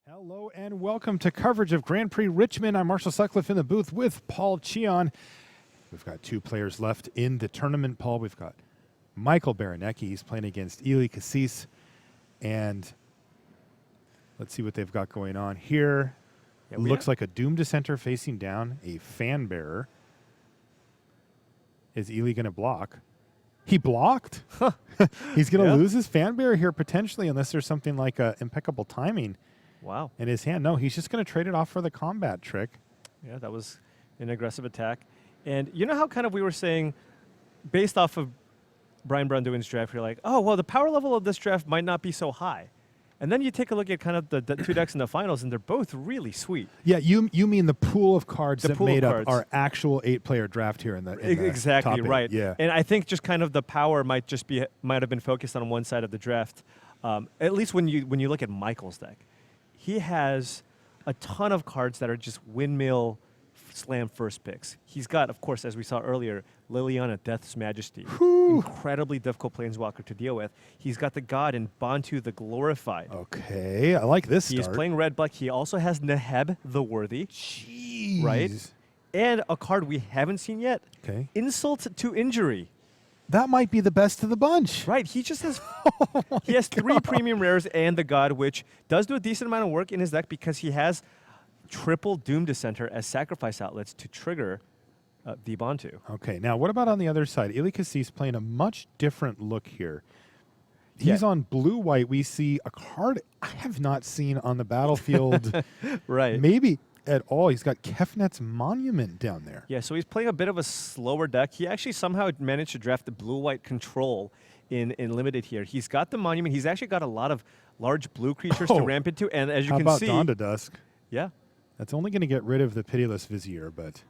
Hello and welcome to coverage of Grand Prix Richmond. I'm Marshall Sutcliffe in the booth with Paul Cheon. We've got two players left in the tournament, Paul. We've got Michael Baranecki. He's playing against Eli Cassis. And let's see what they've got going on here. Yeah, looks like a Doom Dissenter facing down, a fan bearer. Is Eli going to block? He blocked. He's going to lose his fan bearer here potentially unless there's something like impeccable timing. Wow. In his hand. No, he's just going to trade it off for the combat trick. Yeah, that was an aggressive attack. And you know how kind of we were saying, based off of Brian Brunduin's draft, you're like, oh, well, the power level of this draft might not be so high. And then you take a look at kind of the two decks in the finals, and they're both really sweet. Yeah, you mean the pool of cards that made up our actual 8-player draft here in the exactly top 8. Right. Yeah, and I think just kind of the power might have been focused on one side of the draft. At least when you look at Michael's deck, he has a ton of cards that are just windmill slam first picks. He's got, of course, as we saw earlier, Liliana, Death's Majesty. Whew. Incredibly difficult planeswalker to deal with. He's got the God in Bantu the Glorified. Okay, I like this start. He's playing red-black. He also has Neheb the Worthy. Jeez. Right? And a card we haven't seen yet. Okay. Insult to Injury. That might be the best of the bunch. Right. He just has he has 3 premium rares and the God, which does do a decent amount of work in his deck because he has triple Doom Dissenter as sacrifice outlets to trigger the Bantu. Okay, now what about on the other side? Eli Cassis playing a much different look here. He's on blue-white. We see a card I have not seen on the battlefield. Right. Maybe at all. He's got Kefnet's Monument down there. Yeah, so he's playing a bit of a slower deck. He actually somehow managed to draft the blue-white control in Limited here. He's got the Monument. He's actually got a lot of large blue creatures to ramp into, and as you How can about see... Dawn to Dusk? Yeah. That's only going to get rid of the Pitiless Vizier, but...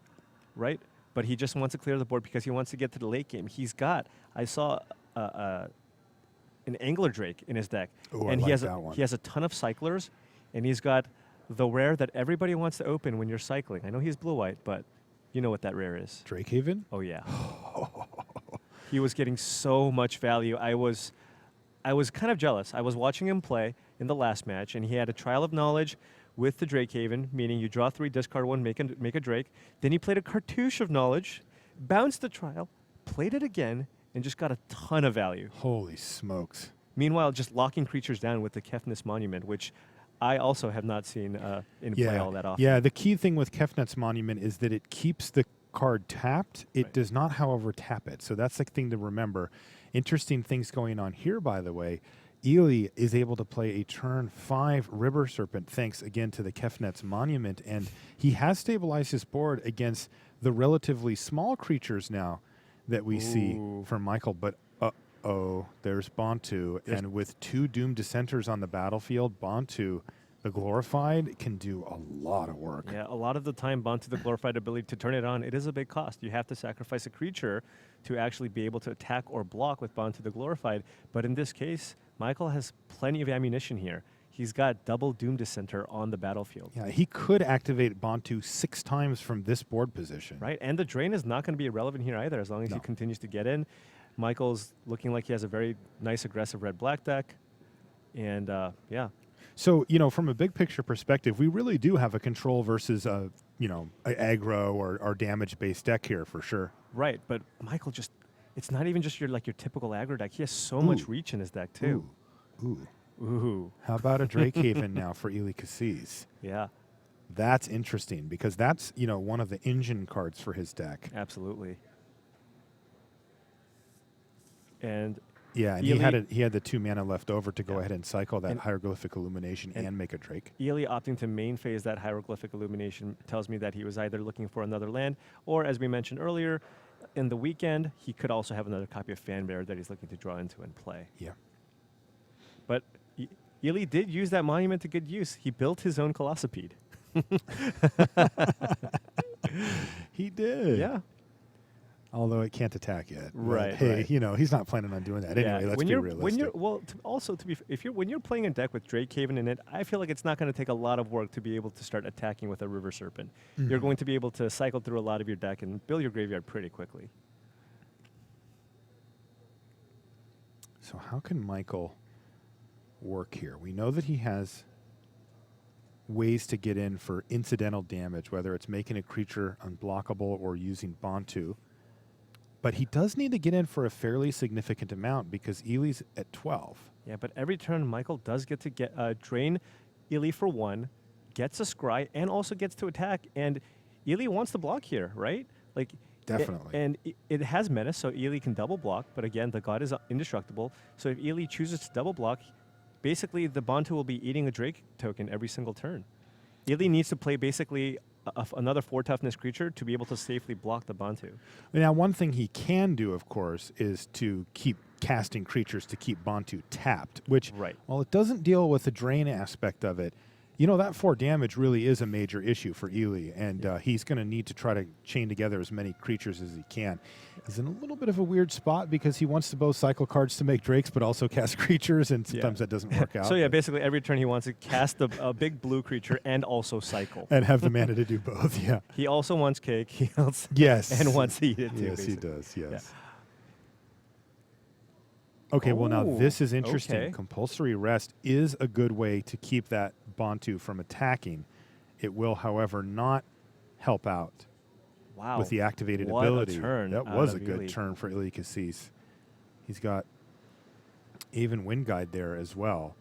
Right, but he just wants to clear the board because he wants to get to the late game. He's got... I saw an Angler Drake in his deck, Ooh, and I he like has that one. he has a ton of cyclers, and he's got the rare that everybody wants to open when you're cycling. I know he's blue-white, but you know what that rare is. Drakehaven? Oh, yeah. He was getting so much value. I was kind of jealous. I was watching him play in the last match, and he had a Trial of Knowledge with the Drakehaven, meaning you draw 3, discard 1, make a Drake. Then he played a Cartouche of Knowledge, bounced the Trial, played it again, and just got a ton of value. Holy smokes. Meanwhile, just locking creatures down with the Kefnet's Monument, which I also have not seen in play all that often. Yeah, the key thing with Kefnet's Monument is that it keeps the card tapped. It does not, however, tap it. So that's the thing to remember. Interesting things going on here, by the way. Eli is able to play a turn 5 River Serpent, thanks again to the Kefnet's Monument, and he has stabilized his board against the relatively small creatures now that we see from Michael. But there's Bantu, and with 2 Doom Dissenters on the battlefield, Bantu, the Glorified, can do a lot of work. Yeah, a lot of the time, Bantu the Glorified ability to turn it on, it is a big cost. You have to sacrifice a creature to actually be able to attack or block with Bantu the Glorified. But in this case, Michael has plenty of ammunition here. He's got double Doom Dissenter on the battlefield. Yeah, he could activate Bantu 6 times from this board position. Right, and the drain is not going to be irrelevant here either as long as he continues to get in. Michael's looking like he has a very nice, aggressive red-black deck. And, yeah. So, from a big picture perspective, we really do have a control versus a aggro or damage-based deck here for sure. Right, but Michael it's not even just your typical aggro deck. He has so much reach in his deck, too. Ooh. How about a Drakehaven now for Eli Cassis? Yeah. That's interesting because that's, one of the engine cards for his deck. Absolutely. And yeah, and he had the 2 mana left over to go ahead and cycle that Hieroglyphic Illumination and make a Drake. Eli opting to main phase that Hieroglyphic Illumination tells me that he was either looking for another land or, as we mentioned earlier, in the weekend, he could also have another copy of Fanbearer that he's looking to draw into and play. Yeah. But Eli did use that monument to good use. He built his own Colossopede. He did. Yeah. Although it can't attack yet. Right. But, hey, right. He's not planning on doing that anyway. Let's be realistic. When you're playing a deck with Drakehaven in it, I feel like it's not going to take a lot of work to be able to start attacking with a River Serpent. Mm-hmm. You're going to be able to cycle through a lot of your deck and build your graveyard pretty quickly. So how can Michael work here? We know that he has ways to get in for incidental damage, whether it's making a creature unblockable or using Bantu. But he does need to get in for a fairly significant amount because Ely's at 12. Yeah, but every turn, Michael does get to drain Ely for 1, gets a scry, and also gets to attack. And Ely wants to block here, right? Like Definitely. It has menace, so Ely can double block. But again, the god is indestructible. So if Ely chooses to double block, basically the Bantu will be eating a Drake token every single turn. Ely needs to play basically another 4 toughness creature to be able to safely block the Bantu. Now, one thing he can do, of course, is to keep casting creatures to keep Bantu tapped, which, while it doesn't deal with the drain aspect of it, you know, that 4 damage really is a major issue for Ely, and he's going to need to try to chain together as many creatures as he can. He's in a little bit of a weird spot because he wants to both cycle cards to make Drakes but also cast creatures, and sometimes that doesn't work out. So yeah, basically every turn he wants to cast a big blue creature and also cycle. And have the mana to do both, yeah. He also wants cake. He also and wants to eat it too. Yes, basically. he does, yes. Yeah. Okay, well, now this is interesting. Okay. Compulsory Rest is a good way to keep that Bantu from attacking. It will, however, not help out with the activated ability. A turn that was a good turn for Ely Cassis. He's got Aven Windguide there as well.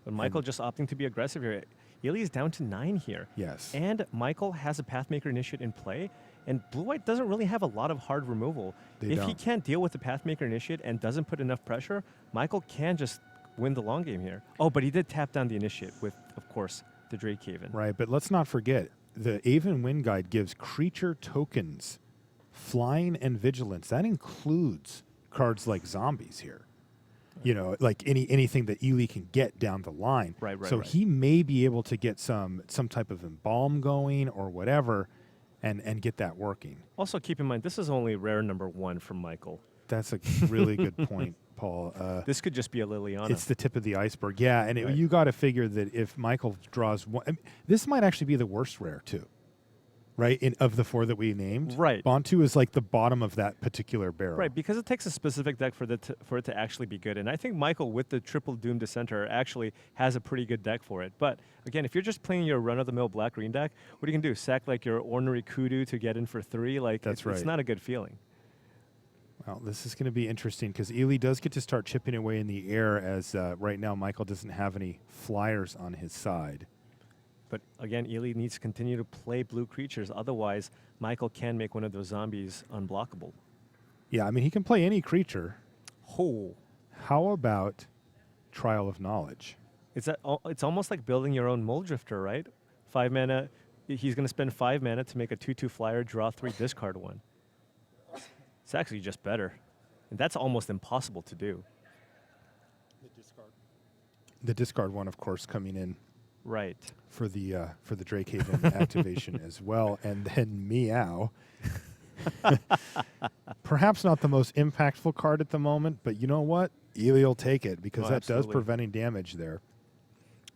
But Michael just opting to be aggressive here. Ely is down to 9 here. Yes. And Michael has a Pathmaker Initiate in play. And Blue-White doesn't really have a lot of hard removal. If he can't deal with the Pathmaker Initiate and doesn't put enough pressure, Michael can just win the long game here. Oh, but he did tap down the Initiate with, of course, the Drake Haven. Right, but let's not forget, the Aven Windguide gives creature tokens, flying and vigilance. That includes cards like zombies here. You know, like anything that Ely can get down the line. Right. So he may be able to get some type of embalm going or whatever, and get that working. Also, keep in mind, this is only rare number 1 from Michael. That's a really good point, Paul. This could just be a Liliana. It's the tip of the iceberg. Yeah, and you got to figure that if Michael draws one, this might actually be the worst rare, too. Right, of the 4 that we named, Bantu is like the bottom of that particular barrel. Right, because it takes a specific deck for it to actually be good. And I think Michael, with the triple Doom Dissenter, actually has a pretty good deck for it. But again, if you're just playing your run-of-the-mill black-green deck, what are you going to do? Sack like your Ornery Kudu to get in for 3? Like, That's right. It's not a good feeling. Well, this is going to be interesting because Ely does get to start chipping away in the air as right now Michael doesn't have any flyers on his side. But again, Ely needs to continue to play blue creatures. Otherwise, Michael can make one of those zombies unblockable. Yeah, I mean, he can play any creature. Oh. How about Trial of Knowledge? It's almost like building your own Muldrifter, right? 5 mana. He's going to spend 5 mana to make a 2/2 flyer, draw 3, discard 1. It's actually just better. And that's almost impossible to do. The discard one, of course, coming in. Right. For the Drake Haven activation as well. And then Meow. Perhaps not the most impactful card at the moment, but you know what? Ely will take it because that does preventing damage there.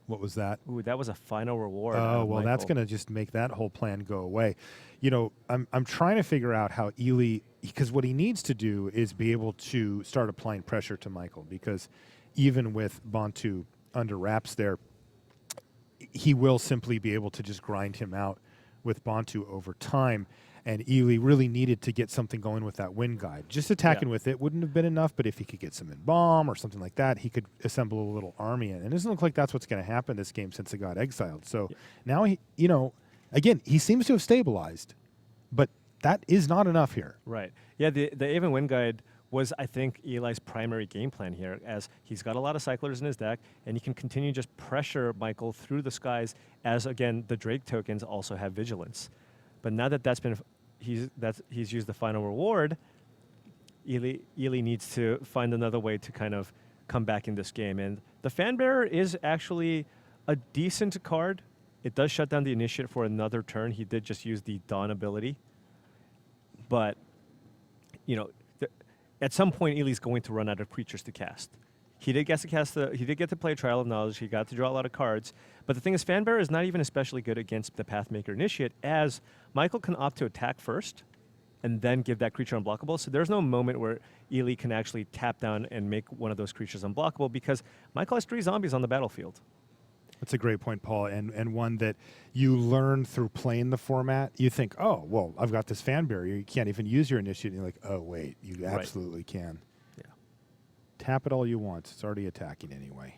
What was that? Ooh, that was a final reward. Oh, well, that's going to just make that whole plan go away. You know, I'm trying to figure out how Ely, because what he needs to do is be able to start applying pressure to Michael, because even with Bantu under wraps there, he will simply be able to just grind him out with Bantu over time. And Ely really needed to get something going with that Wind Guide. Just attacking with it wouldn't have been enough, but if he could get some Embalm or something like that, he could assemble a little army. And it doesn't look like that's what's going to happen this game since it got exiled. So now, he, you know, again, he seems to have stabilized, but that is not enough here. Right. Yeah, the Aven Wind Guide was, I think, Eli's primary game plan here, as he's got a lot of cyclers in his deck, and he can continue to just pressure Michael through the skies, as, again, the Drake tokens also have Vigilance. But now that he's used the final reward, Ely needs to find another way to kind of come back in this game. And the Fanbearer is actually a decent card. It does shut down the Initiate for another turn. He did just use the Dawn ability. But, you know, at some point, Ely's going to run out of creatures to cast. He did get to cast he did get to play Trial of Knowledge. He got to draw a lot of cards. But the thing is, Fanbearer is not even especially good against the Pathmaker Initiate, as Michael can opt to attack first and then give that creature unblockable. So there's no moment where Ely can actually tap down and make one of those creatures unblockable, because Michael has 3 zombies on the battlefield. That's a great point, Paul, and one that you learn through playing the format. You think, oh, well, I've got this fan barrier. You can't even use your initiative. And you're like, oh, wait, you absolutely can. Yeah. Tap it all you want. It's already attacking anyway.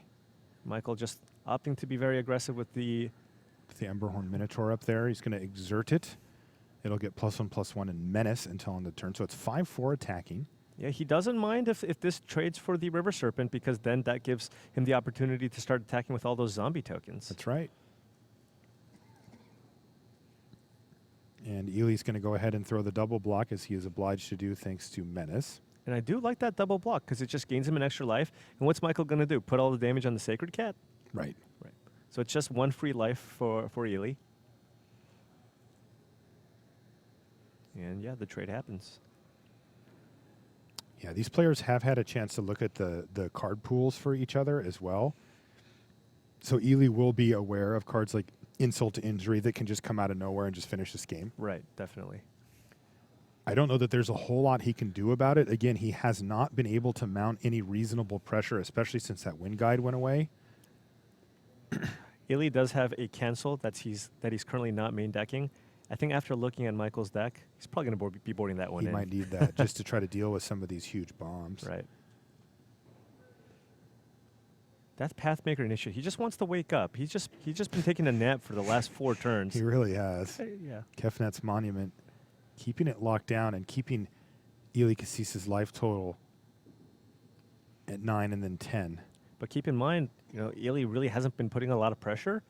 Michael just opting to be very aggressive with the Emberhorn Minotaur up there. He's going to exert it. It'll get +1/+1 and menace until end of turn. So it's 5/4 attacking. Yeah, he doesn't mind if this trades for the River Serpent, because then that gives him the opportunity to start attacking with all those zombie tokens. That's right. And Ely's going to go ahead and throw the double block, as he is obliged to do thanks to menace. And I do like that double block because it just gains him an extra life. And what's Michael going to do? Put all the damage on the Sacred Cat? Right. Right. So it's just one free life for Ely. And yeah, the trade happens. Yeah, these players have had a chance to look at the card pools for each other as well. So Ely will be aware of cards like Insult to Injury that can just come out of nowhere and just finish this game. Right, definitely. I don't know that there's a whole lot he can do about it. Again, he has not been able to mount any reasonable pressure, especially since that Wind Guide went away. Ely does have a cancel that he's currently not main decking. I think after looking at Michael's deck, he's probably going to be boarding that one in. He might need that just to try to deal with some of these huge bombs. Right. That's Pathmaker Initiate. He just wants to wake up. He's just been taking a nap for the last 4 turns. He really has. Yeah. Kefnet's Monument, keeping it locked down and keeping Ely Cassis's life total at 9 and then 10. But keep in mind, Ely really hasn't been putting a lot of pressure,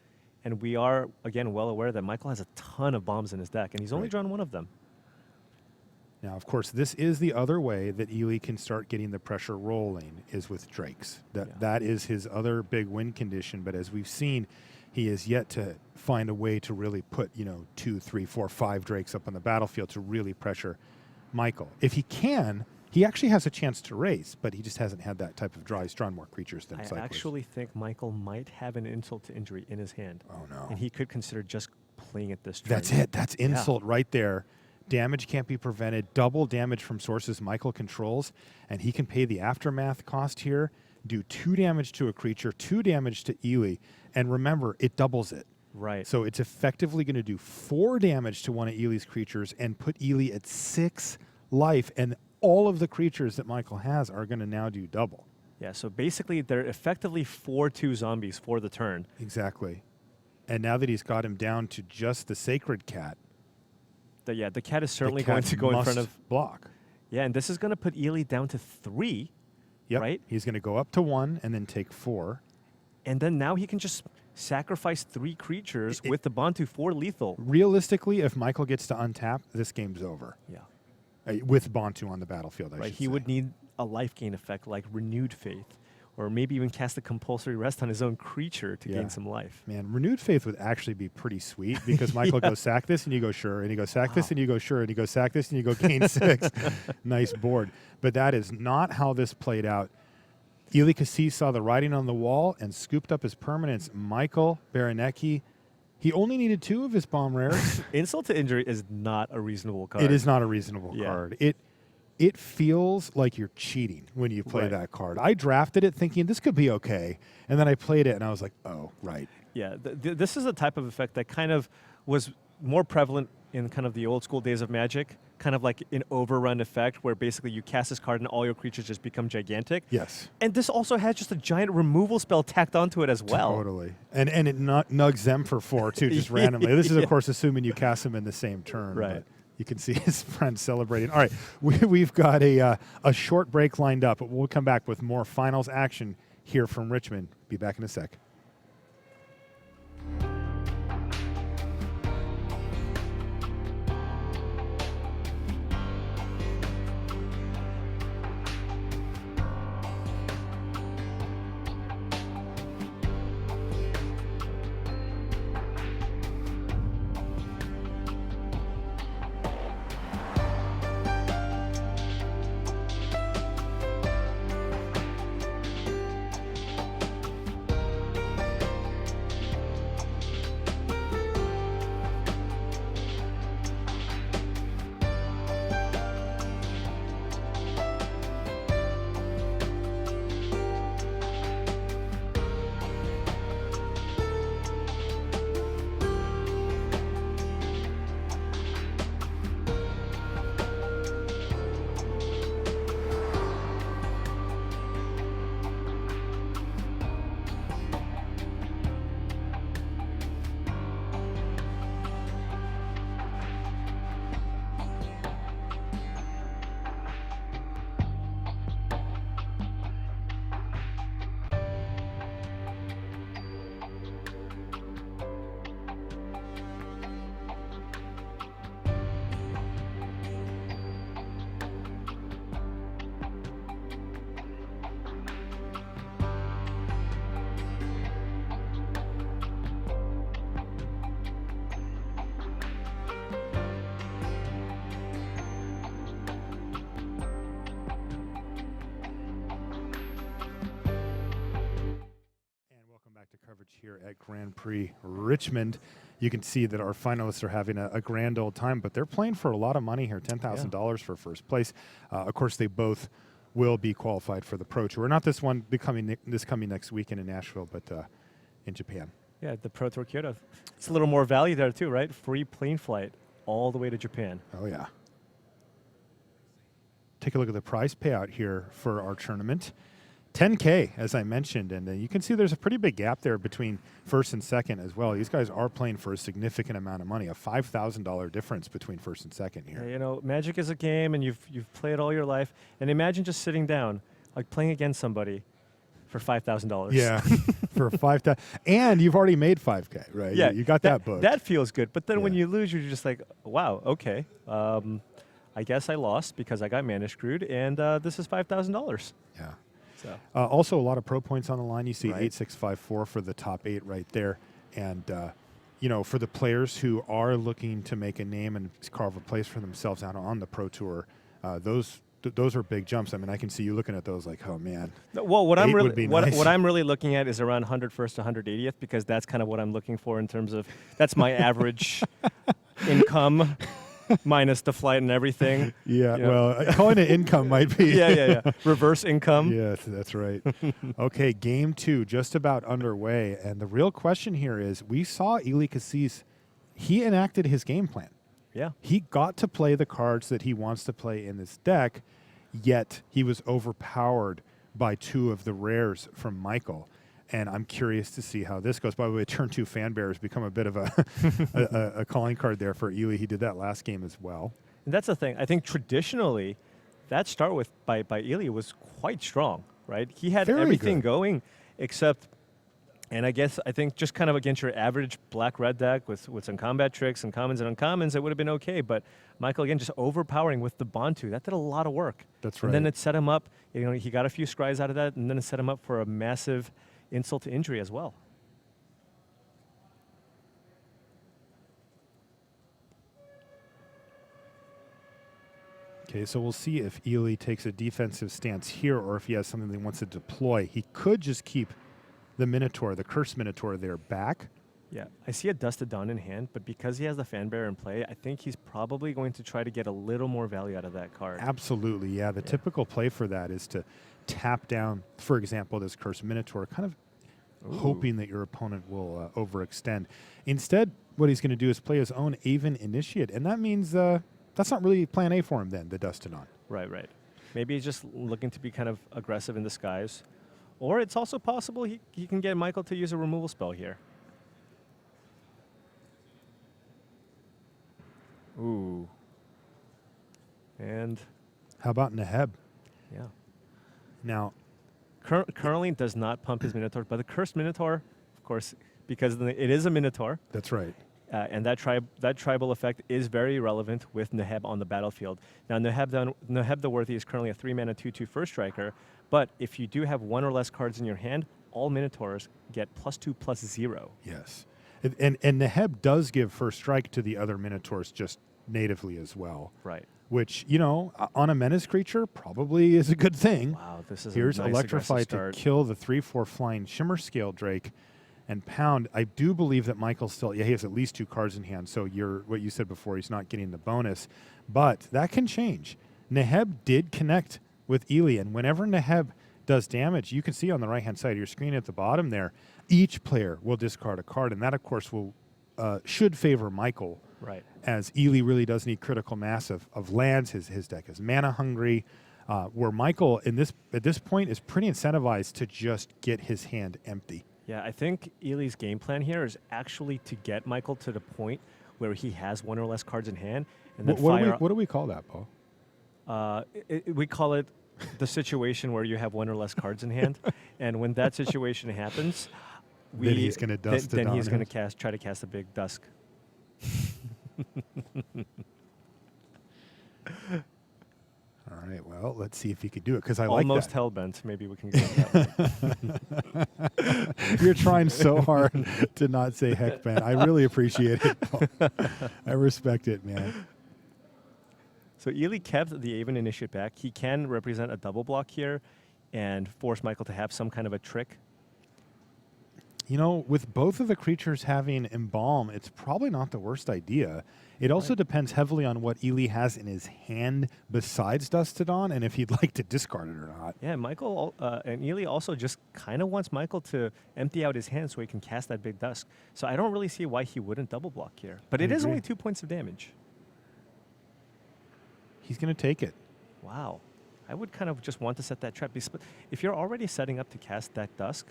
and we are, again, well aware that Michael has a ton of bombs in his deck, and he's only drawn one of them. Now, of course, this is the other way that Ely can start getting the pressure rolling, is with Drakes. That is his other big win condition, but as we've seen, he has yet to find a way to really put, 2, 3, 4, 5 Drakes up on the battlefield to really pressure Michael. If he can, he actually has a chance to race, but he just hasn't had that type of draw. He's drawn more creatures than Cyclers. I actually think Michael might have an Insult to Injury in his hand. Oh, no. And he could consider just playing it this turn. That's it. That's Insult right there. Damage can't be prevented. Double damage from sources Michael controls, and he can pay the aftermath cost here, do 2 damage to a creature, 2 damage to Ely, and remember, it doubles it. Right. So it's effectively going to do 4 damage to one of Ely's creatures and put Ely at 6 life, and all of the creatures that Michael has are going to now do double. Yeah, so basically they're effectively 4/2 zombies for the turn. Exactly. And now that he's got him down to just the Sacred Cat, the cat is certainly going to go in front of block. Yeah, and this is going to put Ely down to 3. Yep. Right? He's going to go up to 1 and then take 4. And then now he can just sacrifice 3 creatures with the Bantu for lethal. Realistically, if Michael gets to untap, this game's over. Yeah. With Bantu on the battlefield, I should He say. would need a life gain effect like Renewed Faith, or maybe even cast a compulsory rest on his own creature to gain some life. Man, Renewed Faith would actually be pretty sweet because Michael goes sack this and you go sure, and you go sack this and you go sure, and you go sack this and you go gain 6. Nice board. But that is not how this played out. Ely Cassis saw the writing on the wall and scooped up his permanents. Michael Baranecki, he only needed 2 of his bomb rares. Insult to Injury is not a reasonable card. It is not a reasonable card. It feels like you're cheating when you play that card. I drafted it thinking this could be okay, and then I played it and I was like, oh, right. Yeah, this is a type of effect that kind of was more prevalent in kind of the old school days of Magic, kind of like an overrun effect where basically you cast this card and all your creatures just become gigantic. Yes. And this also has just a giant removal spell tacked onto it as well. Totally. And it nugs them for 4 too, just randomly. This is, of course, assuming you cast them in the same turn. Right. But you can see his friend celebrating. All right, we've got a short break lined up, but we'll come back with more finals action here from Richmond. Be back in a sec. back to coverage here at Grand Prix Richmond. You can see that our finalists are having a grand old time, but they're playing for a lot of money here, $10,000 for first place. Of course, they both will be qualified for the Pro Tour. Not this one coming next weekend in Nashville, but in Japan. Yeah, the Pro Tour Kyoto. It's a little more value there too, right? Free plane flight all the way to Japan. Oh, yeah. Take a look at the prize payout here for our tournament. $10K, as I mentioned, and you can see there's a pretty big gap there between first and second as well. These guys are playing for a significant amount of money, a $5,000 difference between first and second here. Yeah, you know, Magic is a game, and you've played all your life. And imagine just sitting down, like playing against somebody for $5,000. Yeah, for $5,000, and you've already made $5K, right? Yeah, you got that booked. That feels good. But then when Yeah. you lose, you're just like, wow, okay. I guess I lost because I got mana screwed, and this is $5,000. Yeah. So Also, a lot of pro points on the line. You see Right. 8,654 for the top 8 right there. And, you know, for the players who are looking to make a name and carve a place for themselves out on the Pro Tour, those are big jumps. I mean, I can see you looking at those like, oh, man. well, what I'm 8 would really be nice. what I'm really looking at is around 101st to 180th, because that's kind of what I'm looking for in terms of that's my average income minus the flight and everything. Yeah, You know? well, calling it income might be. Yeah. Reverse income. Yes, that's right. Okay, game 2 just about underway. And the real question here is, we saw Eli Cassis, he enacted his game plan. Yeah. He got to play the cards that he wants to play in this deck, yet he was overpowered by 2 of the rares from Michael. And I'm curious to see how this goes. By the way, turn 2 fan bear has become a bit of a calling card there for Eli. He did that last game as well. And that's the thing. I think traditionally, that start with by Eli was quite strong, right? He had Very everything good. going, except, and I think just kind of against your average black-red deck with some combat tricks and commons and uncommons, it would have been okay. But Michael, again, just overpowering with the Bantu, that did a lot of work. That's And then right. it set him up, you know, he got a few scries out of that, and then it set him up for a massive insult to injury as well. Okay, so we'll see if Eli takes a defensive stance here or if he has something that he wants to deploy. He could just keep the Minotaur, the Cursed Minotaur there back. Yeah, I see a Dusted Dawn in hand, but because he has the Fan Bearer in play, I think he's probably going to try to get a little more value out of that card. Absolutely, yeah. The typical play for that is to tap down, for example, this Cursed Minotaur, kind of hoping that your opponent will overextend. Instead, what he's going to do is play his own Aven Initiate, and that means that's not really plan A for him then, the Dusted Dawn. Right. Maybe he's just looking to be kind of aggressive in disguise. Or it's also possible he can get Michael to use a removal spell here. Ooh. And, How about Neheb? yeah. Now, Currently does not pump his Minotaur, but the Cursed Minotaur, of course, because it is a Minotaur, that's right. and that tribal effect is very relevant with Neheb on the battlefield. Now, Neheb the Worthy is currently a 3-mana 2/2 first striker, but if you do have 1 or less cards in your hand, all Minotaurs get +2/+0. Yes. And Neheb does give first strike to the other Minotaurs just natively as well. Right. Which, you know, on a menace creature probably is a good thing. Wow, this is Here's a nice Electrify aggressive to start. kill the 3/4 flying Shimmer Scale Drake and pound. I do believe that Michael still, he has at least 2 cards in hand, so what you said before, he's not getting the bonus. But that can change. Neheb did connect with Eli, and whenever Neheb does damage, you can see on the right-hand side of your screen at the bottom there, each player will discard a card, and that, of course, should favor Michael. Right. As Eli really does need critical mass of lands. His deck is mana hungry, where Michael at this point is pretty incentivized to just get his hand empty. Yeah, I think Eli's game plan here is actually to get Michael to the point where he has 1 or less cards in hand, and then What do we call that, Paul? we call it the situation where you have 1 or less cards in hand, and when that situation happens, Then he's gonna dust it Then on he's going him. to try to cast a big dusk. All right, well, let's see if he could do it, because I Almost like hell-bent. Maybe we can go with that one. that. You're trying so hard to not say heck, man. I really appreciate it, Paul. I respect it, man. So Eli kept the Aven Initiate back. He can represent a double block here and force Michael to have some kind of a trick. You know, with both of the creatures having Embalm, it's probably not the worst idea. It also Right. depends heavily on what Ely has in his hand besides Dustodon and if he'd like to discard it or not. Yeah, Michael and Ely also just kind of wants Michael to empty out his hand so he can cast that big Dusk. So I don't really see why he wouldn't double block here. But I it is agree. only 2 points of damage. He's going to take it. Wow. I would kind of just want to set that trap. If you're already setting up to cast that Dusk,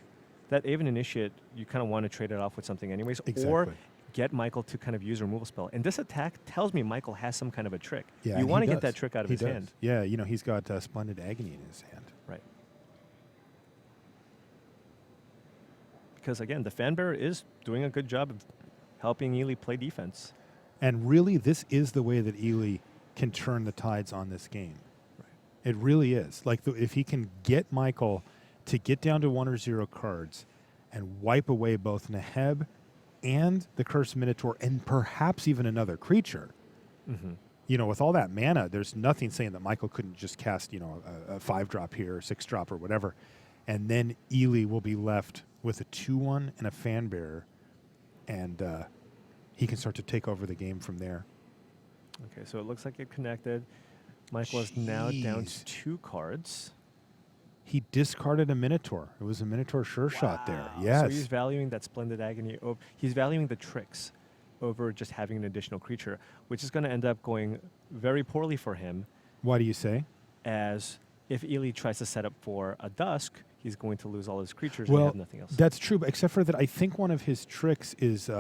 that Aven Initiate, you kind of want to trade it off with something anyways. Or Exactly. get Michael to kind of use a removal spell. And this attack tells me Michael has some kind of a trick. Yeah, you and want he to get does. that trick out of He his does. hand. Yeah, you know, he's got Splendid Agony in his hand. Right. Because again, the Fanbearer is doing a good job of helping Ely play defense. And really, this is the way that Ely can turn the tides on this game. Right. It really is. Like, if he can get Michael to get down to 1 or 0 cards and wipe away both Neheb and the Cursed Minotaur and perhaps even another creature, you know, with all that mana, there's nothing saying that Michael couldn't just cast, you know, a 5-drop here, or 6-drop or whatever. And then Ely will be left with a 2/1 and a Fanbearer, and he can start to take over the game from there. Okay, so it looks like it connected. Michael is now down to Jeez. 2 cards. He discarded a Minotaur. It was a Minotaur sure shot there. Wow. Yes. So he's valuing that Splendid Agony. He's valuing the tricks over just having an additional creature, which is going to end up going very poorly for him, Why do you say? as if Ely tries to set up for a Dusk, he's going to lose all his creatures Well, and have nothing else. that's true, but except for that, I think one of his tricks is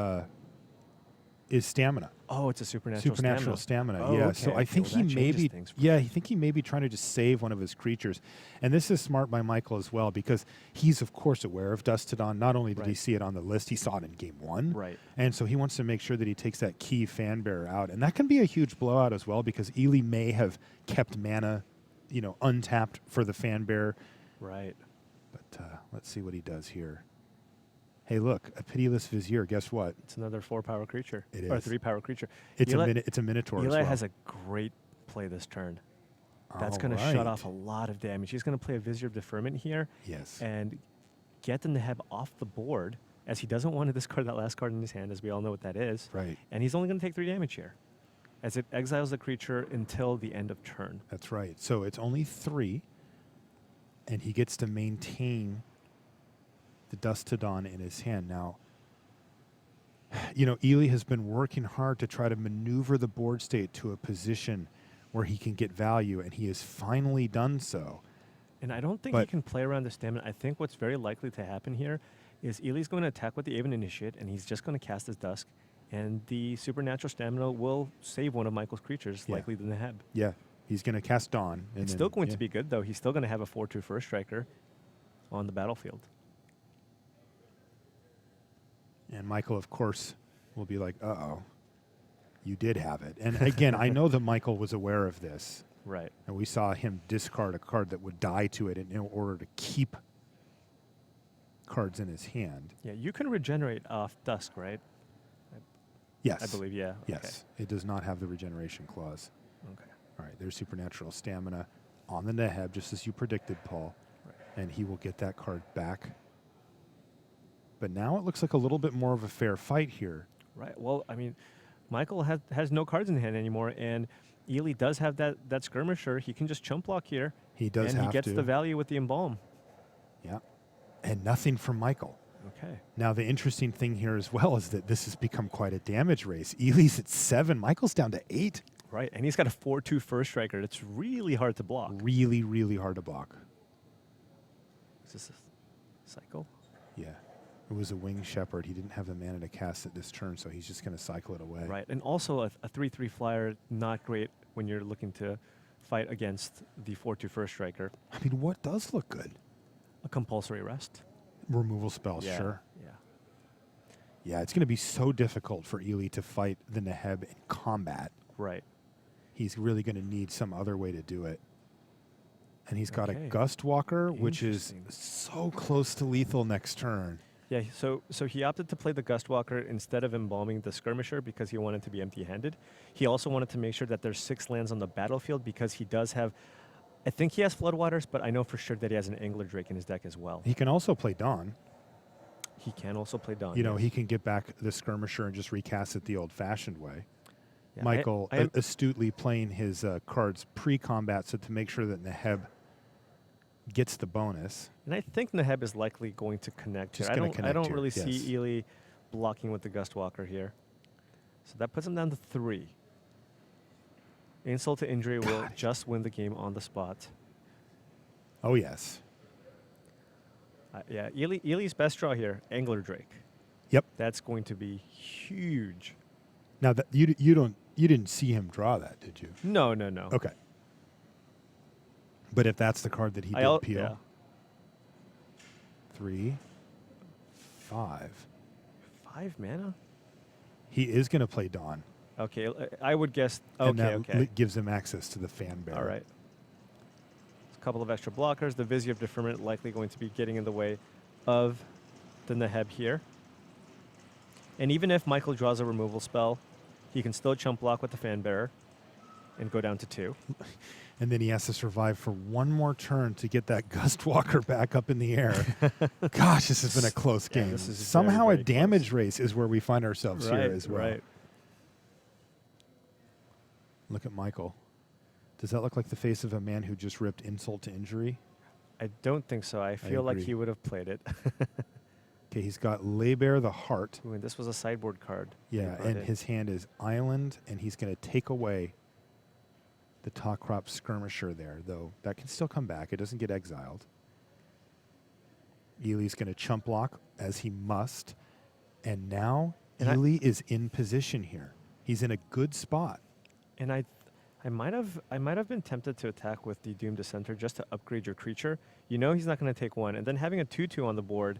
stamina. Oh, it's a supernatural stamina. Oh, yeah. okay, So I okay, think well, he that may changes be. things for Yeah, him. I think he may be trying to just save one of his creatures, and this is smart by Michael as well because he's of course aware of Dustodon. Not only did he Right. see it on the list, he saw it in game 1. Right. And so he wants to make sure that he takes that key Fanbearer out, and that can be a huge blowout as well because Ely may have kept mana, you know, untapped for the Fanbearer. Right. But let's see what he does here. Hey, look, a Pitiless Vizier. Guess what? It's another 4-power creature. It Or is. 3-power creature. It's Eli- a Minotaur as Eli well. has a great play this turn. That's All going to shut right. off a lot of damage. He's going to play a Vizier of Deferment here Yes. and get the Neheb off the board, as he doesn't want to discard that last card in his hand, as we all know what that is. Right. And he's only going to take 3 damage here, as it exiles the creature until the end of turn. That's right. So it's only 3, and he gets to maintain the Dustodon in his hand. Now, you know, Ely has been working hard to try to maneuver the board state to a position where he can get value, and he has finally done so. And I don't think he But- can play around the stamina. I think what's very likely to happen here is Ely's going to attack with the Aven Initiate, and he's just going to cast his Dusk, and the supernatural stamina will save one of Michael's creatures, Yeah. likely the Neheb. Yeah, he's going to cast Dawn. And It's then- still going yeah. to be good, though. He's still going to have a 4/2 first striker on the battlefield. And Michael, of course, will be like, uh-oh, you did have it. And again, I know that Michael was aware of this. Right. And we saw him discard a card that would die to it in order to keep cards in his hand. Yeah, you can regenerate off Dusk, right? Yes. I believe, yeah. Yes. It does not have the regeneration clause. Okay. All right, there's supernatural stamina on the Neheb, just as you predicted, Paul. Right. And he will get that card back. But now it looks like a little bit more of a fair fight here. Right. Well, I mean, Michael has no cards in hand anymore, and Ely does have that skirmisher. He can just chump block here. He does and have he gets to. the value with the Embalm. Yeah. And nothing from Michael. Okay. Now, the interesting thing here as well is that this has become quite a damage race. Ely's at 7. Michael's down to 8. Right, and he's got a 4/2 first striker. It's really hard to block. Really, really hard to block. Is this a cycle? Yeah. It was a Winged Shepherd. He didn't have the mana to cast it this turn, so he's just going to cycle it away. Right, and also a 3/3 flyer, not great when you're looking to fight against the 4/2 first striker. I mean, what does look good? A compulsory rest. Removal spells, Yeah, sure. Yeah. Yeah, it's going to be so difficult for Ely to fight the Neheb in combat. Right. He's really going to need some other way to do it. And he's got a Okay. Gust Walker, which is Interesting. so close to lethal next turn. Yeah, so he opted to play the Gustwalker instead of embalming the Skirmisher because he wanted to be empty-handed. He also wanted to make sure that there's 6 lands on the battlefield because he does have, I think he has Floodwaters, but I know for sure that he has an Angler Drake in his deck as well. He can also play Dawn. He can also play Dawn. You know, yes. he can get back the skirmisher and just recast it the old-fashioned way. Yeah, Michael I am- astutely playing his cards pre-combat so to make sure that Neheb gets the bonus. And I think Neheb is likely going to connect Just here. gonna I connect don't here, really yes. see Ely blocking with the Gustwalker here. So that puts him down to 3. Insult to injury will just win the game on the spot. Oh, yes. Yeah, Ely's best draw here, Angler Drake. Yep. That's going to be huge. Now, that you didn't see him draw that, did you? No. Okay. But if that's the card that he did peel, Yeah. 3, 5. 5 mana? He is going to play Dawn. Okay, I would guess. And Okay, that okay. gives him access to the fan bearer. All right. A couple of extra blockers. The Vizier of Deferment likely going to be getting in the way of the Neheb here. And even if Michael draws a removal spell, he can still chump block with the fan bearer and go down to 2. And then he has to survive for one more turn to get that Gustwalker back up in the air. Gosh, this has been a close Yeah, game. this is Somehow very, a very damage race is where we find ourselves here as well. Right. Look at Michael. Does that look like the face of a man who just ripped insult to injury? I don't think so. I feel like agree. he would have played it. Okay, he's got Laybear the Heart. Ooh, and this was a sideboard card. Yeah, He and brought his hand is Island, and he's going to take away the top crop skirmisher there, though that can still come back. It doesn't get exiled. Ely's going to chump block, as he must. And now And Ely is in position here. He's in a good spot. And I might have been tempted to attack with the Doom Dissenter just to upgrade your creature. You know he's not going to take 1, and then having a 2/2 on the board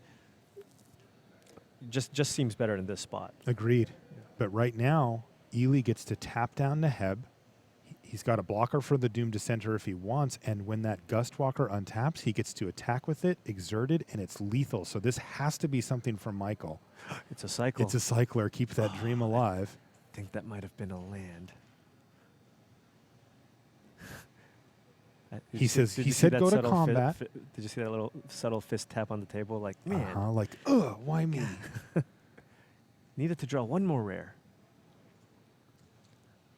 just seems better in this spot. Agreed. But right now, Ely gets to tap down Neheb. He's got a blocker for the Doom Dissenter if he wants, and when that Gustwalker untaps, he gets to attack with it, exert it, and it's lethal. So this has to be something from Michael. It's a cycle. It's a cycler. Keep that dream alive. I think that might have been a land. He says- did he you see said that go to subtle combat. Did you see that little subtle fist tap on the table? Like, man, Like, ugh, why me? needed to draw 1 more rare.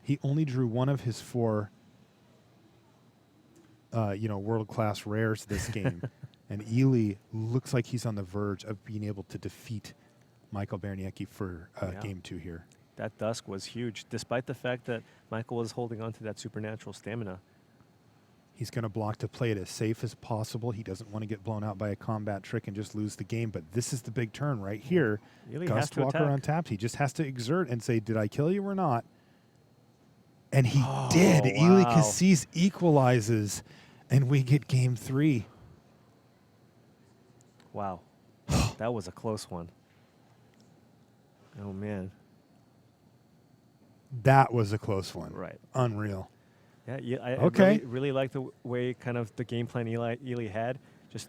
He only drew one of his 4, world-class rares this game. And Ely looks like he's on the verge of being able to defeat Michael Berniecki for Yeah. game 2 here. That Dusk was huge, despite the fact that Michael was holding on to that supernatural stamina. He's going to block to play it as safe as possible. He doesn't want to get blown out by a combat trick and just lose the game. But this is the big turn right here. Ely has to Gustwalker attack. untapped. He just has to exert and say, did I kill you or not? And he Oh, did. Ely wow. Cassis equalizes, and we get game 3. Wow. That was a close one. Oh, man. That was a close one. Right. Unreal. Yeah, I Okay. really like the way kind of the game plan Ely had. Just,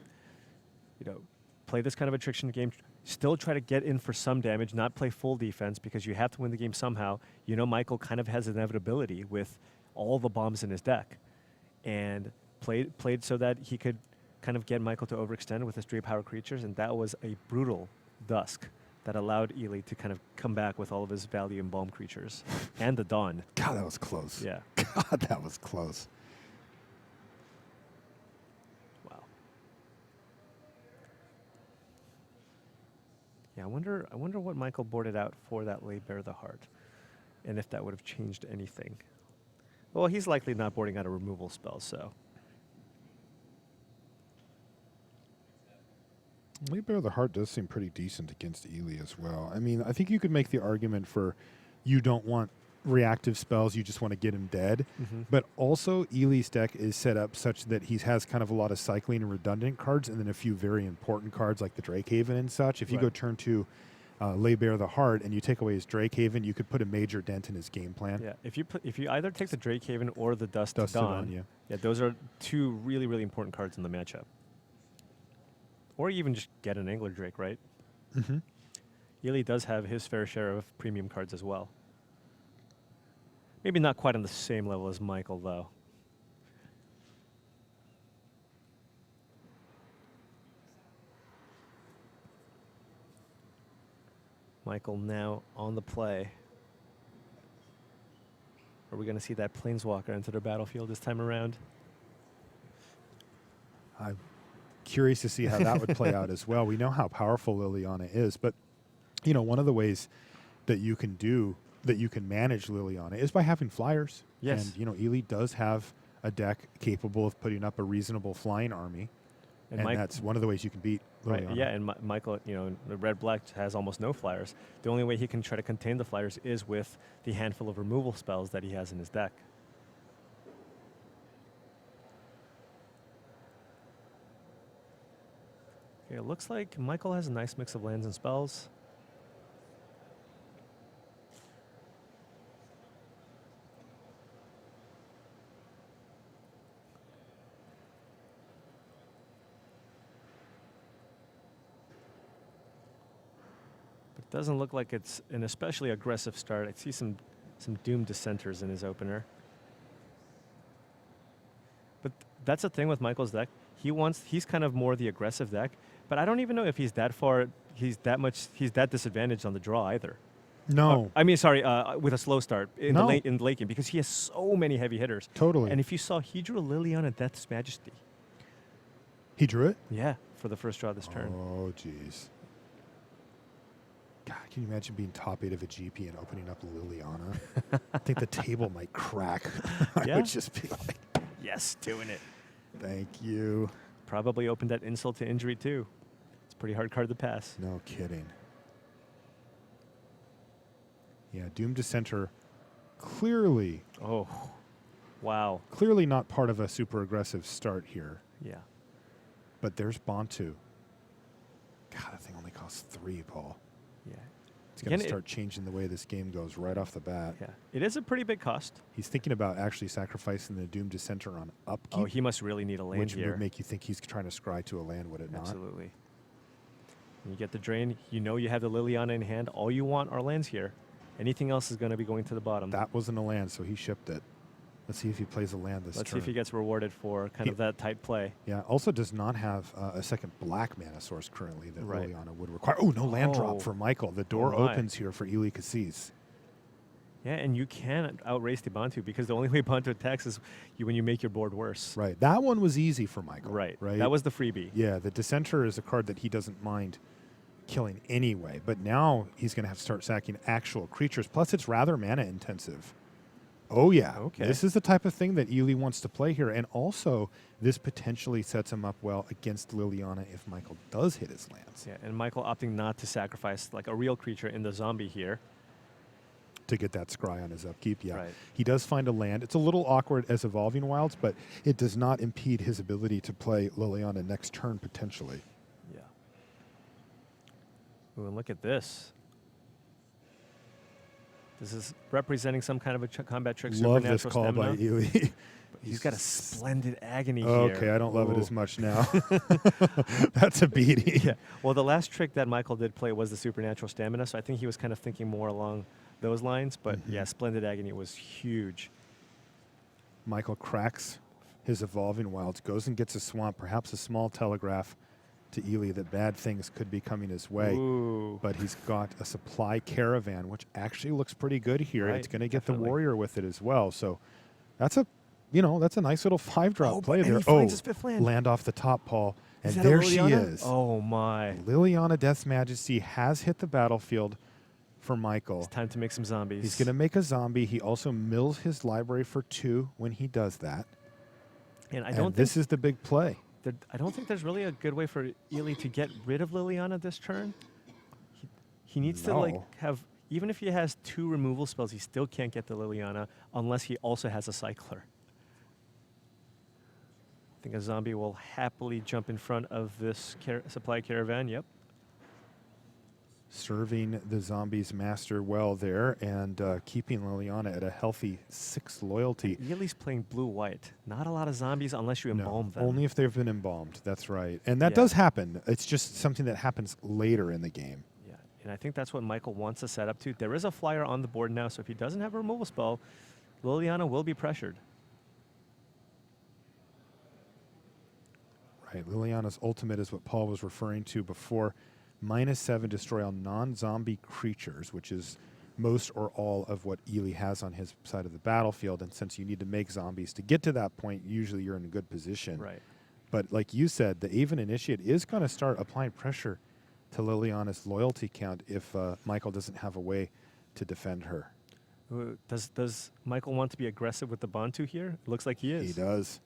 play this kind of attrition game. Still try to get in for some damage, not play full defense because you have to win the game somehow. Michael kind of has inevitability with all the bombs in his deck. And played so that he could kind of get Michael to overextend with his 3 power creatures. And that was a brutal Dusk that allowed Ely to kind of come back with all of his value in bomb creatures. And the Dawn. God, that was close. Yeah. God, that was close. Wow. Yeah, I wonder what Michael boarded out for that Lay Bare the Heart, and if that would have changed anything. Well, he's likely not boarding out a removal spell, so. Laybear the Heart does seem pretty decent against Ely as well. I mean, I think you could make the argument for you don't want reactive spells, you just want to get him dead. But also, Ely's deck is set up such that he has kind of a lot of cycling and redundant cards, and then a few very important cards like the Drakehaven and such. If you go turn to Laybear the Heart and you take away his Drakehaven, you could put a major dent in his game plan. Yeah, if you either take the Drakehaven or the Dust to Dust to Dawn, Dawn, yeah. those are 2 really, really important cards in the matchup. Or even just get an Angler Drake, right? Mm-hmm. Ely does have his fair share of premium cards as well. Maybe not quite on the same level as Michael, though. Michael now on the play. Are we going to see that Planeswalker enter the battlefield this time around? I'm curious to see how that would play out as well. We know how powerful Liliana is, but you know, one of the ways that you can manage Liliana is by having flyers. Yes. And you know, Ely does have a deck capable of putting up a reasonable flying army, and that's one of the ways you can beat Liliana. Right. Yeah, and Michael, you know, the red-black has almost no flyers. The only way he can try to contain the flyers is with the handful of removal spells that he has in his deck. Okay, it looks like Michael has a nice mix of lands and spells. It doesn't look like it's an especially aggressive start. I see some Doom Dissenters in his opener. But that's the thing with Michael's deck. He's kind of more the aggressive deck, but I don't even know if he's that disadvantaged on the draw either. No. I mean, sorry, with a slow start in No. the late game, because he has so many heavy hitters. Totally. And if you saw, he drew Liliana Death's Majesty. He drew it? Yeah, for the first draw this turn. Oh, jeez. God, can you imagine being top 8 of a GP and opening up Liliana? I think the table might crack. Yeah. I would just be like, Yes, doing it. thank you. Probably opened that insult to injury too. It's a pretty hard card to pass. No kidding. Yeah, Doom Dissenter clearly Oh, wow. not part of a super aggressive start here. Yeah. But there's Bantu. God, that thing only costs 3, Paul. Yeah. It's going to Again, start changing the way this game goes right off the bat. Yeah. It is a pretty big cost. He's thinking about actually sacrificing the Doom Dissenter on upkeep. Oh, he must really need a land which here. would make you think he's trying to scry to a land, would it not? Absolutely. When you get the drain, you know you have the Liliana in hand. All you want are lands here. Anything else is going to be going to the bottom. That wasn't a land, so he shipped it. Let's see if he plays a land this turn. Let's see if he gets rewarded for kind of that tight play. Yeah, also does not have a second black mana source currently that Right. Liliana would require. Oh, no land Oh. drop for Michael. The door Oh my. opens here for Ely Cassis. Yeah, and you can't outrace the Bantu because the only way Bantu attacks is when you make your board worse. Right. That one was easy for Michael. Right. Right. That was the freebie. Yeah, the Dissenter is a card that he doesn't mind killing anyway, but now he's going to have to start sacking actual creatures. Plus, it's rather mana intensive. Oh, yeah. Okay. This is the type of thing that Ely wants to play here. And also, this potentially sets him up well against Liliana if Michael does hit his lands. Yeah, and Michael opting not to sacrifice like a real creature in the zombie here. To get that scry on his upkeep, yeah. Right. He does find a land. It's a little awkward as Evolving Wilds, but it does not impede his ability to play Liliana next turn, potentially. Yeah. Ooh, and look at this. This is representing some kind of a combat trick. Love this supernatural call by stamina. Ely. He's got a splendid agony here. Okay, I don't love it Ooh. as much now. That's a beating. Yeah. Well, the last trick that Michael did play was the supernatural stamina, so I think he was kind of thinking more along those lines. But yeah, splendid agony was huge. Michael cracks his Evolving Wilds, goes and gets a swamp, perhaps a small telegraph to Ely that bad things could be coming his way. Ooh. But he's got a supply caravan, which actually looks pretty good here. Right, It's going to get definitely. the warrior with it as well. So that's a nice little 5-drop Oh, play and there. he finds his fifth land. Off the top, Paul. And Is that a there she Liliana? is. Oh my. Liliana Death's Majesty has hit the battlefield for Michael. It's time to make some zombies. He's going to make a zombie. He also mills his library for 2 when he does that. And I And don't think this is the big play. I don't think there's really a good way for Ely to get rid of Liliana this turn. He needs to like No. have, even if he has 2 removal spells, he still can't get the Liliana unless he also has a cycler. I think a zombie will happily jump in front of this supply caravan. Yep. Serving the zombie's master well there and keeping Liliana at a healthy 6 loyalty. Ely's playing blue-white. Not a lot of zombies unless you No, embalm them. only if they've been embalmed. That's right. And that Yeah. does happen. It's just something that happens later in the game. Yeah, and I think that's what Michael wants to set up to. There is a flyer on the board now, so if he doesn't have a removal spell, Liliana will be pressured. Right. Liliana's ultimate is what Paul was referring to before. -7, destroy all non-zombie creatures, which is most or all of what Ely has on his side of the battlefield. And since you need to make zombies to get to that point, usually you're in a good position. Right. But like you said, the Aven Initiate is going to start applying pressure to Liliana's loyalty count if Michael doesn't have a way to defend her. Does Michael want to be aggressive with the Bantu here? It looks like he is. He does.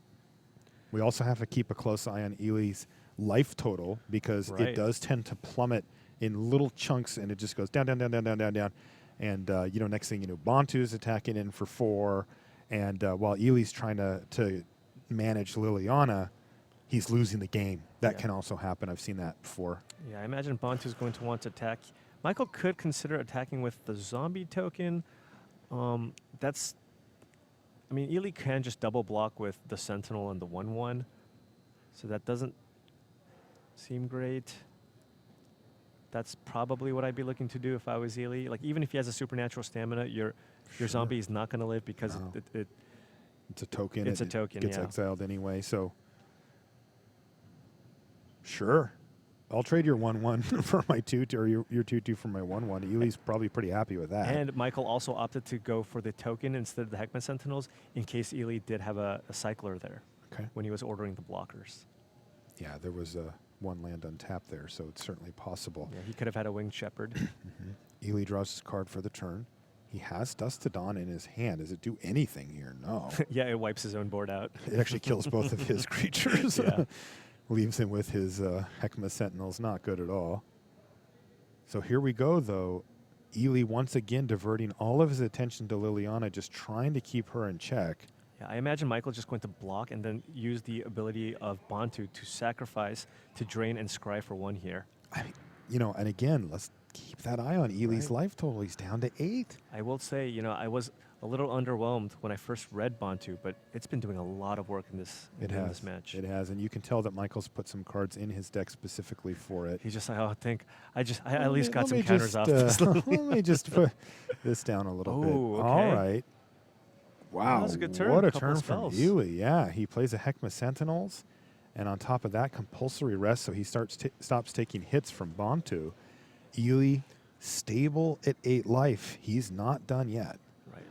We also have to keep a close eye on Ely's life total because it does tend to plummet in little chunks, and it just goes down, down, down, down, down, down, down. And, next thing you know, Bantu's attacking in for 4. And while Ely's trying to manage Liliana, he's losing the game. That can also happen. I've seen that before. Yeah, I imagine Bantu's going to want to attack. Michael could consider attacking with the zombie token. Ely can just double block with the Sentinel and the 1/1. So that doesn't seem great. That's probably what I'd be looking to do if I was Ely. Like, even if he has a supernatural stamina, your zombie is not going to live because it's a token. It's a token, It gets exiled anyway, so sure. I'll trade your 1/1 for my 2/2, or your 2/2 for my 1/1. Ely's probably pretty happy with that. And Michael also opted to go for the token instead of the Heckman Sentinels in case Ely did have a cycler there when he was ordering the blockers. Yeah, there was one land untapped there, so it's certainly possible. Yeah, he could have had a Winged Shepherd. Ely draws his card for the turn. He has Dust to Dawn in his hand. Does it do anything here? No. Yeah, it wipes his own board out. It actually kills both of his creatures. Yeah. Leaves him with his Heckma Sentinels. Not good at all. So here we go, though. Ely once again diverting all of his attention to Liliana, just trying to keep her in check. Yeah, I imagine Michael just going to block and then use the ability of Bantu to sacrifice, to drain and scry for 1 here. And again, let's keep that eye on Ely's life total. He's down to 8. I will say, I was a little underwhelmed when I first read Bantu, but it's been doing a lot of work in this match. It has, and you can tell that Michael's put some cards in his deck specifically for it. He's just like, I at least got some counters off this. Let me just put this down a little bit. Okay. All right. Wow, that was a good turn. What a Couple turn from spells. Ely. Yeah, he plays a Heckma Sentinels, and on top of that, compulsory rest, so he stops taking hits from Bantu. Ely stable at 8 life. He's not done yet. Right.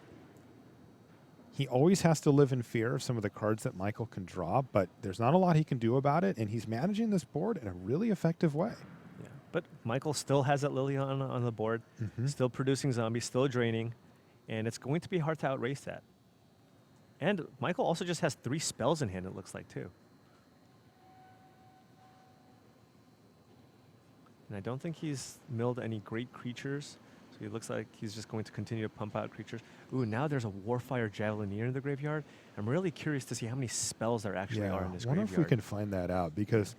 He always has to live in fear of some of the cards that Michael can draw, but there's not a lot he can do about it, and he's managing this board in a really effective way. Yeah, but Michael still has that Liliana on the board, still producing zombies, still draining, and it's going to be hard to outrace that. And Michael also just has 3 spells in hand, it looks like, too. And I don't think he's milled any great creatures, so it looks like he's just going to continue to pump out creatures. Ooh, now there's a Warfire Javelineer in the graveyard. I'm really curious to see how many spells there actually are in this graveyard. I wonder if we can find that out, because,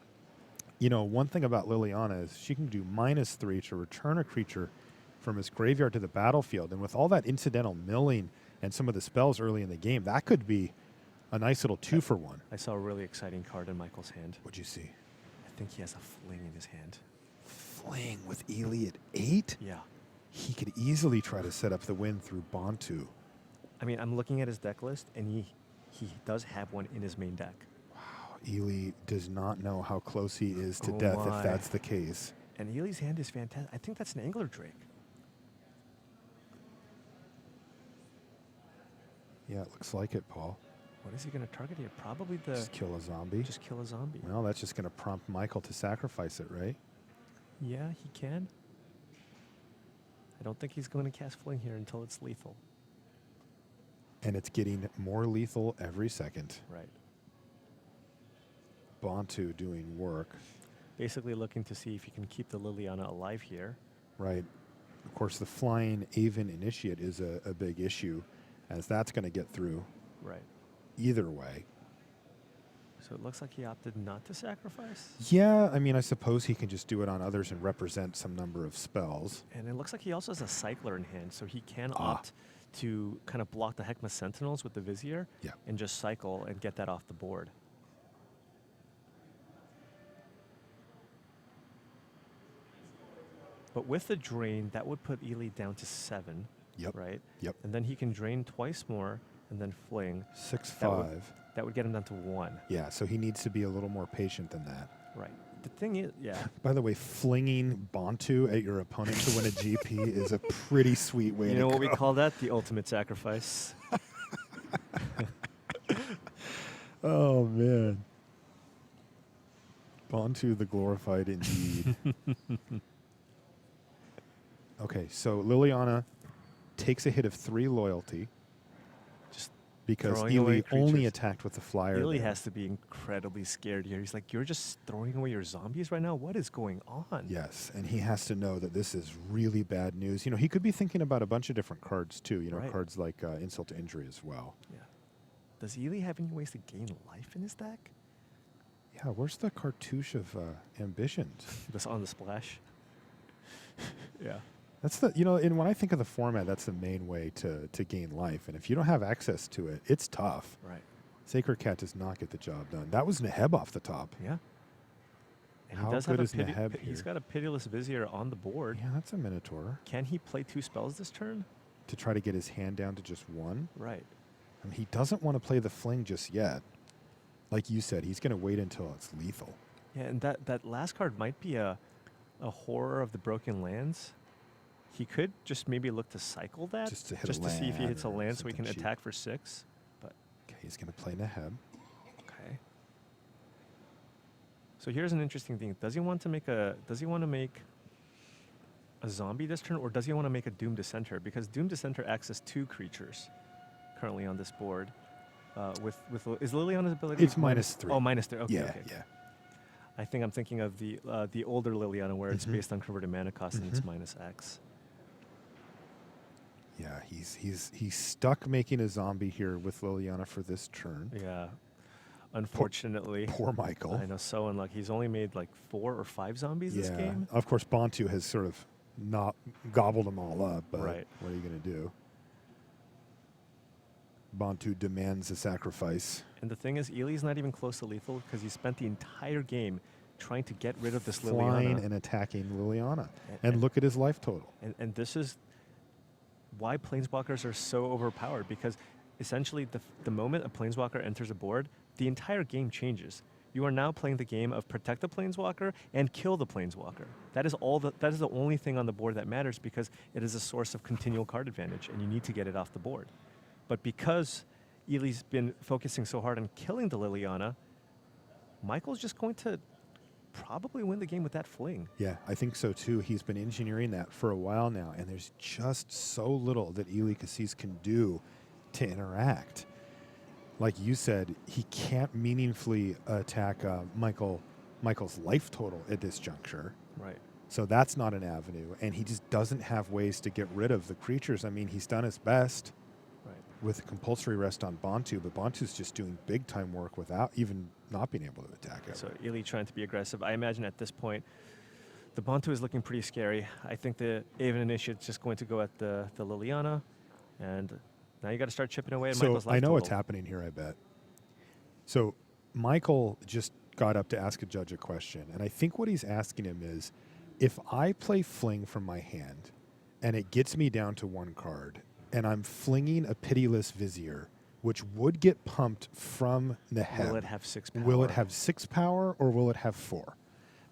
one thing about Liliana is she can do -3 to return a creature from his graveyard to the battlefield. And with all that incidental milling and some of the spells early in the game, that could be a nice little 2-for-1. I saw a really exciting card in Michael's hand. What'd you see? I think he has a Fling in his hand. Fling with Ely at 8? Yeah. He could easily try to set up the win through Bantu. I mean, I'm looking at his deck list, and he does have one in his main deck. Wow, Ely does not know how close he is to death if that's the case. And Ely's hand is fantastic. I think that's an Angler Drake. Yeah, it looks like it, Paul. What is he going to target here? Probably the... Just kill a zombie. Just kill a zombie. Well, that's just going to prompt Michael to sacrifice it, right? Yeah, he can. I don't think he's going to cast Fling here until it's lethal. And it's getting more lethal every second. Right. Bantu doing work. Basically looking to see if he can keep the Liliana alive here. Right. Of course, the flying Aven Initiate is a big issue, as that's going to get through. Right. Either way. So it looks like he opted not to sacrifice. Yeah, I mean, I suppose he can just do it on others and represent some number of spells. And it looks like he also has a Cycler in hand, so he can opt to kind of block the Heckma Sentinels with the Vizier and just cycle and get that off the board. But with the drain, that would put Ely down to 7. Yep. Right? Yep. And then he can drain twice more and then Fling. 6/5. That would get him down to 1. Yeah, so he needs to be a little more patient than that. Right. The thing is, yeah. By the way, flinging Bantu at your opponent to win a GP is a pretty sweet way to go. You know what we call that? The ultimate sacrifice. Oh, man. Bantu the glorified indeed. Okay, so Liliana takes a hit of 3 loyalty. Just because throwing away Ely only creatures. attacked with the flyer. Ely there. has to be incredibly scared here. He's like, you're just throwing away your zombies right now? What is going on? Yes, and he has to know that this is really bad news. You know, he could be thinking about a bunch of different cards too. You know, Right. cards like Insult to Injury as well. Yeah. Does Ely have any ways to gain life in his deck? Yeah, where's the cartouche of ambitions? That's on the splash. Yeah. That's the, you know, and when I think of the format, that's the main way to gain life. And if you don't have access to it, it's tough. Right. Sacred Cat does not get the job done. That was Neheb off the top. Yeah. And How he does good have is Neheb He's here? got a Pitiless Vizier on the board. Yeah, that's a Minotaur. Can he play 2 spells this turn? To try to get his hand down to just 1. Right. I mean, he doesn't want to play the fling just yet. Like you said, he's going to wait until it's lethal. Yeah, and that last card might be a Horror of the Broken Lands. He could just maybe look to cycle that Just to hit a to see if he land hits a or land so he can something cheap. attack for 6. But Okay, he's going to play Neheb. okay. So here's an interesting thing. Does he want to make a zombie this turn, or does he want to make a Doom Dissenter? Because Doom Dissenter acts as 2 creatures currently on this board. Is Liliana's ability? It's -3. Oh, -3. Okay, yeah, okay. yeah. I think I'm thinking of the older Liliana, where it's Mhm. based on converted mana cost and it's Mhm. -X. Yeah, he's stuck making a zombie here with Liliana for this turn. Yeah, unfortunately. Poor Michael. I know, so unlucky. He's only made like 4 or 5 zombies this Yeah, game. of course, Bantu has sort of not gobbled them all up, but Right. what are you going to do? Bantu demands a sacrifice. And the thing is, Ely's not even close to lethal because he spent the entire game trying to get rid of this Flying Liliana. and attacking Liliana. And- And look at his life total. And this is why Planeswalkers are so overpowered, because essentially the moment a Planeswalker enters a board, the entire game changes. You are now playing the game of protect the Planeswalker and kill the Planeswalker. That is the only thing on the board that matters, because it is a source of continual card advantage and you need to get it off the board. But because Ely's been focusing so hard on killing the Liliana, Michael's just going to probably win the game with that fling. Yeah, I think so too. He's been engineering that for a while now, and there's just so little that Ely Cassis can do to interact. Like you said, he can't meaningfully attack Michael's life total at this juncture. Right. So that's not an avenue, and he just doesn't have ways to get rid of the creatures. I mean, he's done his best Right. with compulsory rest on Bantu, but Bantu's just doing big time work without even not being able to attack it. So Ely trying to be aggressive. I imagine at this point, the Bantu is looking pretty scary. I think the Aven Initiate's just going to go at the Liliana, and now you got to start chipping away at Michael's life I know total. what's happening here, I bet. So Michael just got up to ask a judge a question, and I think what he's asking him is, if I play Fling from my hand, and it gets me down to 1 card, and I'm flinging a Pitiless Vizier, which would get pumped from Neheb. Will it have 6 power? Will it have 6 power, or will it have 4?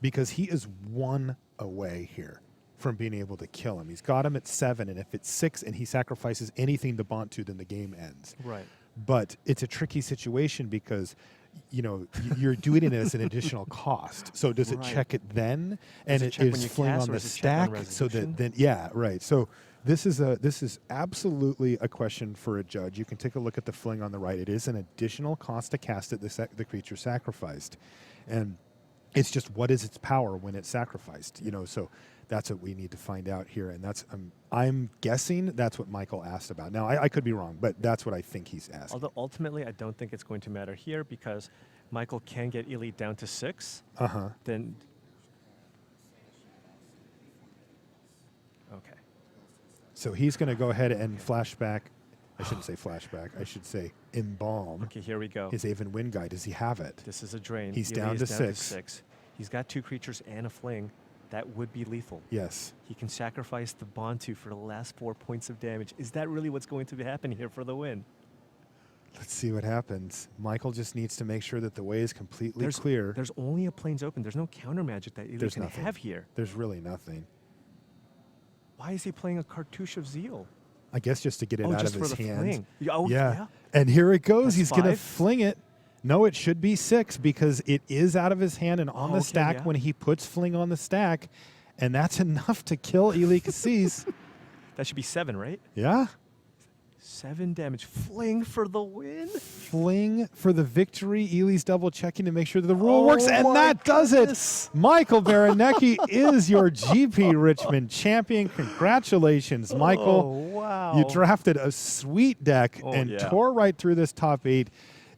Because he is 1 away here from being able to kill him. He's got him at 7, and if it's 6 and he sacrifices anything to Bantu, then the game ends. Right. But it's a tricky situation because, you know, you're doing it as an additional cost. So does it Right. check it then? Does And it check when is you Fling cast, on or the does it check on stack so that resolution? then, yeah, right. So this is absolutely a question for a judge. You can take a look at the Fling on the right. It is an additional cost to cast it, the creature sacrificed. And it's just, what is its power when it's sacrificed? You know, so that's what we need to find out here. And that's, I'm guessing that's what Michael asked about. Now, I could be wrong, but that's what I think he's asking. Although ultimately, I don't think it's going to matter here, because Michael can get Ely down to 6. Uh-huh. Then. Okay. So he's going to go ahead and flashback. I shouldn't say flashback. I should say embalm Okay, here we go. his Aven Wind guy. Does he have it? This is a drain. He's Ely down is to down 6. He's got 2 creatures and a fling. That would be lethal. Yes. He can sacrifice the Bantu for the last 4 points of damage. Is that really what's going to happen here for the win? Let's see what happens. Michael just needs to make sure that the way is completely There's clear. There's only a plains open. There's no counter magic that Ili There's can nothing. have here. There's really nothing. Why is he playing a cartouche of Zeal? I guess just to get it out just of for his the hand. fling. Oh, Yeah. yeah. And here it goes. That's He's going to 5. fling it. No, it should be 6 because it is out of his hand and on the okay, stack yeah. when he puts fling on the stack. And that's enough to kill Ili Cassis. That should be 7, right? Yeah. 7 damage. Fling for the win. Fling for the victory. Ili's double checking to make sure that the rule works, and my that does goodness. it. Michael Baranecki is your GP Richmond champion. Congratulations, Michael. Oh, wow. You drafted a sweet deck and yeah. tore right through this top 8.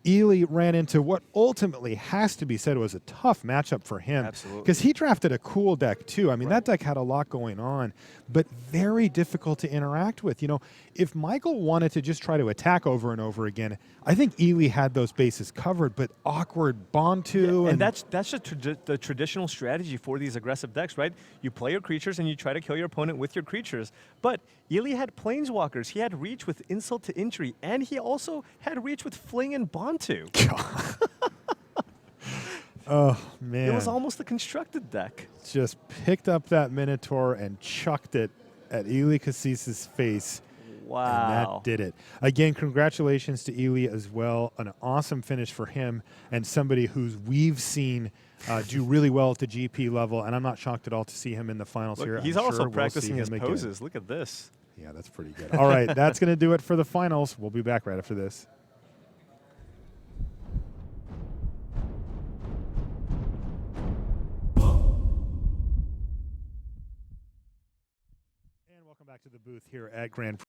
Ili ran into what ultimately has to be said was a tough matchup for him. Absolutely. Because he drafted a cool deck too. I mean, that deck had a lot going on, but very difficult to interact with. You know, if Michael wanted to just try to attack over and over again, I think Ili had those bases covered, but awkward Bontu. And that's just the traditional strategy for these aggressive decks, right? You play your creatures and you try to kill your opponent with your creatures. But Ili had Planeswalkers. He had Reach with Insult to Injury, and he also had Reach with Fling and Bontu. Oh, man. It was almost a constructed deck. Just picked up that Minotaur and chucked it at Ili Cassis's face. Wow. And that did it. Again, congratulations to Ili as well. An awesome finish for him and somebody who we've seen do really well at the GP level. And I'm not shocked at all to see him in the finals Look, here. he's I'm also sure we'll practicing see his him again. poses. Look at this. Yeah, that's pretty good. All right, that's going to do it for the finals. We'll be back right after this. And welcome back to the booth here at Grand